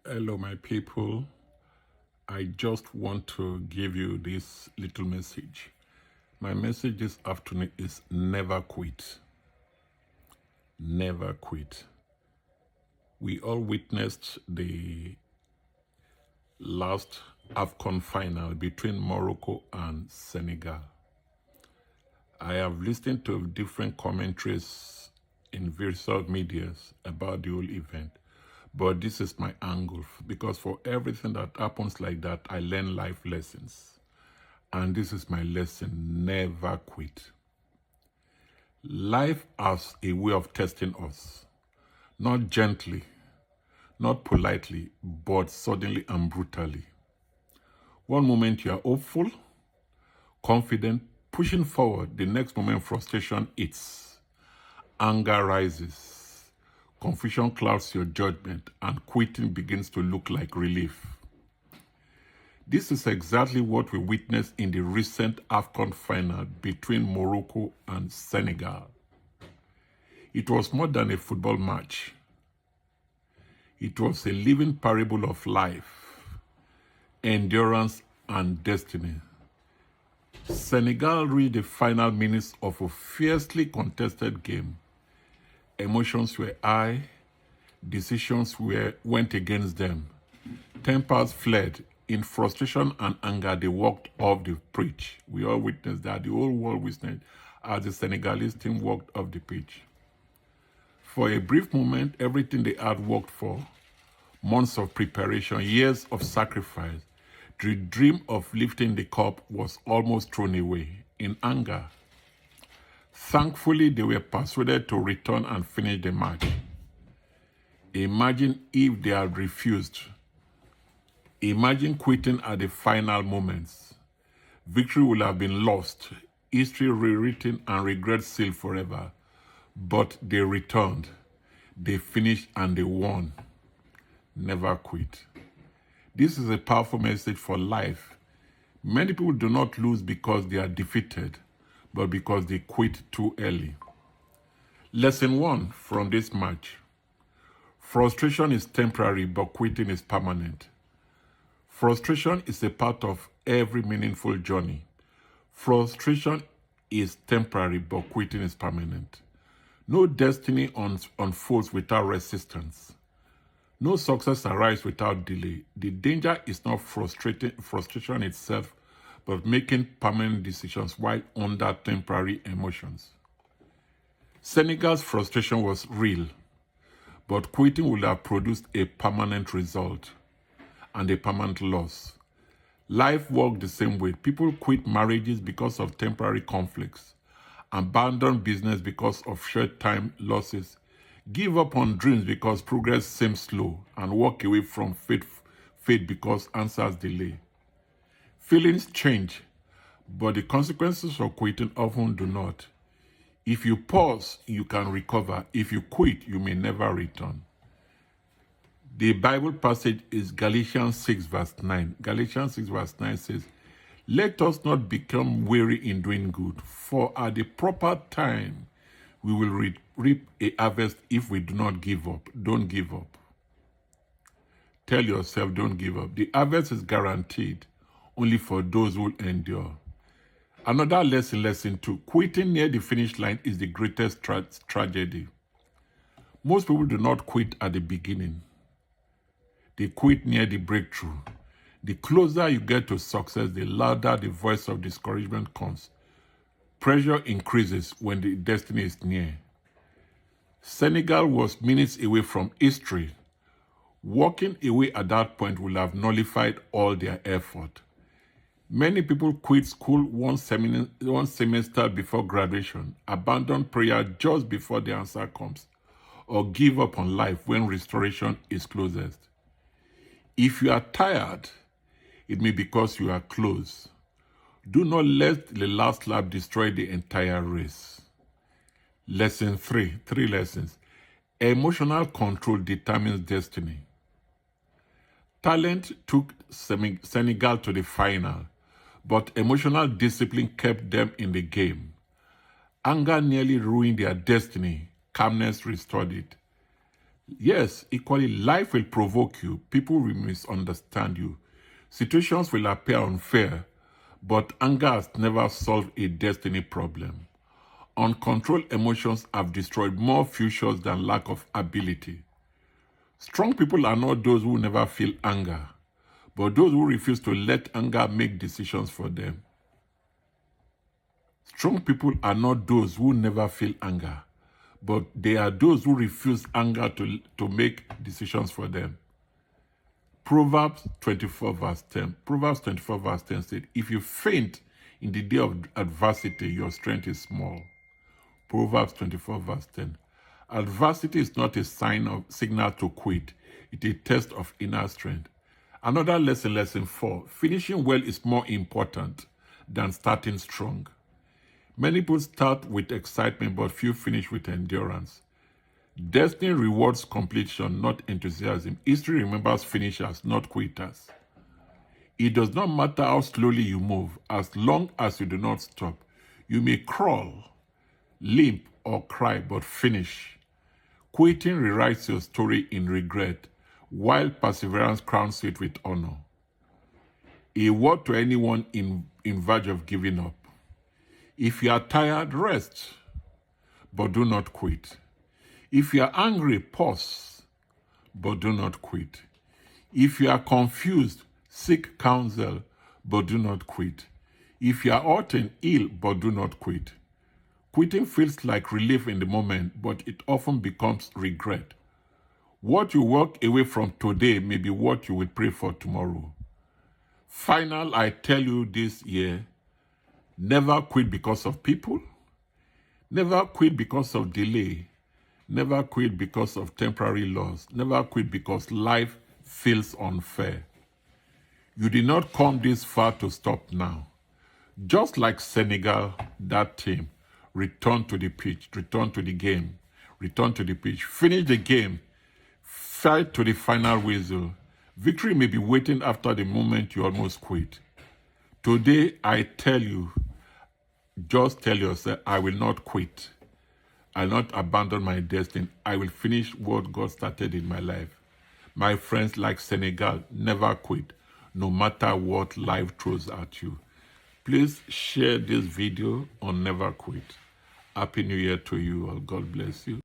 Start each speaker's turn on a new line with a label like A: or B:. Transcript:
A: Hello, my people. I just want to give you this little message. My message this afternoon is never quit. Never quit. We all witnessed the last AFCON final between Morocco and Senegal. I have listened to different commentaries in various medias about the whole event. But this is my angle, because for everything that happens like that, I learn life lessons. And this is my lesson: never quit. Life has a way of testing us, not gently, not politely, but suddenly and brutally. One moment you are hopeful, confident, pushing forward. The next moment frustration hits, anger rises, confusion clouds your judgment, and quitting begins to look like relief. This is exactly what we witnessed in the recent AFCON final between Morocco and Senegal. It was more than a football match. It was a living parable of life, endurance, and destiny. Senegal reached the final minutes of a fiercely contested game. Emotions were high, decisions went against them. Tempers fled. In frustration and anger, they walked off the pitch. We all witnessed that. The whole world witnessed as the Senegalese team walked off the pitch. For a brief moment, everything they had worked for, months of preparation, years of sacrifice, the dream of lifting the cup was almost thrown away in anger. Thankfully, they were persuaded to return and finish the match. Imagine if they had refused. Imagine quitting at the final moments. Victory would have been lost, history rewritten, and regret sealed forever. But they returned, they finished, and they won. Never quit. This is a powerful message for life. Many people do not lose because they are defeated, but because they quit too early. Lesson 1 from this match: frustration is temporary, but quitting is permanent. Frustration is a part of every meaningful journey. Frustration is temporary, but quitting is permanent. No destiny unfolds without resistance. No success arrives without delay. The danger is not frustration itself, but making permanent decisions while under temporary emotions. Senegal's frustration was real, but quitting would have produced a permanent result and a permanent loss. Life worked the same way. People quit marriages because of temporary conflicts, abandon business because of short-time losses, give up on dreams because progress seems slow, and walk away from faith because answers delay. Feelings change, but the consequences of quitting often do not. If you pause, you can recover. If you quit, you may never return. The Bible passage is Galatians 6 verse 9. Galatians 6 verse 9 says, "Let us not become weary in doing good, for at the proper time we will reap a harvest if we do not give up." Don't give up. Tell yourself, don't give up. The harvest is guaranteed only for those who endure. Another lesson 2. Quitting near the finish line is the greatest tragedy. Most people do not quit at the beginning. They quit near the breakthrough. The closer you get to success, the louder the voice of discouragement comes. Pressure increases when the destiny is near. Senegal was minutes away from history. Walking away at that point would have nullified all their effort. Many people quit school one semester before graduation, abandon prayer just before the answer comes, or give up on life when restoration is closest. If you are tired, it may be because you are close. Do not let the last lap destroy the entire race. Lesson 3. 3 lessons. Emotional control determines destiny. Talent took Senegal to the final, but emotional discipline kept them in the game. Anger nearly ruined their destiny. Calmness restored it. Yes, equally, life will provoke you. People will misunderstand you. Situations will appear unfair, but anger has never solved a destiny problem. Uncontrolled emotions have destroyed more futures than lack of ability. Strong people are not those who never feel anger, but those who refuse to let anger make decisions for them. Strong people are not those who never feel anger, but they are those who refuse anger to make decisions for them. Proverbs 24 verse 10. Proverbs 24 verse 10 said, if you faint in the day of adversity, your strength is small. Proverbs 24 verse 10. Adversity is not a signal to quit. It is a test of inner strength. Another lesson, lesson 4. Finishing well is more important than starting strong. Many people start with excitement, but few finish with endurance. Destiny rewards completion, not enthusiasm. History remembers finishers, not quitters. It does not matter how slowly you move, as long as you do not stop. You may crawl, limp, or cry, but finish. Quitting rewrites your story in regret, while perseverance crowns it with honor. A word to anyone in verge of giving up. If you are tired, rest, but do not quit. If you are angry, pause, but do not quit. If you are confused, seek counsel, but do not quit. If you are hurt and ill, but do not quit. Quitting feels like relief in the moment, but it often becomes regret. What you walk away from today may be what you will pray for tomorrow. Final, I tell you this year, never quit because of people. Never quit because of delay. Never quit because of temporary loss. Never quit because life feels unfair. You did not come this far to stop now. Just like Senegal, that team, return to the pitch, return to the game, return to the pitch, finish the game, fight to the final whistle. Victory may be waiting after the moment you almost quit. Today, I tell you, just tell yourself, I will not quit. I will not abandon my destiny. I will finish what God started in my life. My friends, like Senegal, never quit, no matter what life throws at you. Please share this video on Never Quit. Happy New Year to you all. God bless you.